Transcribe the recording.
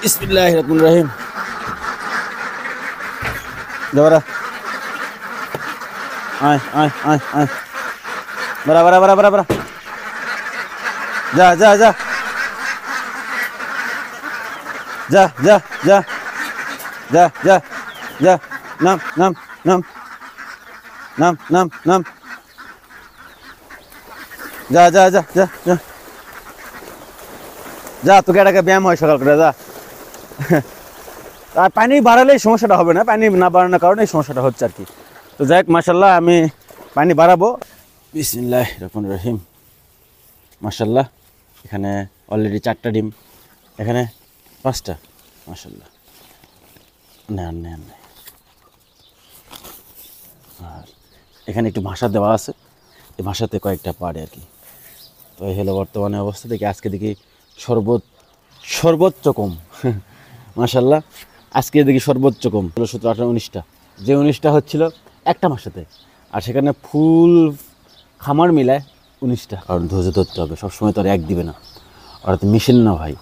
বিসমিল্লাহিররহমানিররহিম। বড়া আয় আয় আয় আয়, বড়া বড়া বড়া বড়া বড়া, যা যা যা যা যা যা যা যা যা, নাম নাম নাম নাম নাম নাম, যা যা যা যা যা যা, তোকে এটাকে ব্যায়াম হয় সকাল করে, যা। আর পানি বাড়ালেই সমস্যাটা হবে না, পানি না বাড়ানোর কারণে এই সমস্যাটা হচ্ছে আর কি। তো যাই হোক, মাশাল্লাহ আমি পানি বাড়াবো। বিসমিল্লাহিররহমানিররহিম। মাশাল্লাহ এখানে অলরেডি 4টা ডিম, এখানে 5টা। মাশাল্লাহ, নেন নেন। আর এখানে একটু ভাষা দেওয়া আছে, এই ভাষাতে কয়েকটা পারে আর কি। তো এই হলো বর্তমানে অবস্থা। দেখি আজকে দেখি সর্বোচ্চ কম। মাশাল্লাহ আজকে দেখি সর্বোচ্চ কম 16, 17, 18, 19টা। যে 19টা হচ্ছিল একটা মাসেতে, আর সেখানে ফুল খামার মিলায় 19টা। কারণ ধৈর্য ধরতে হবে, সবসময় তো আর এক দিবে না, ওরা তো মেশিন না ভাই।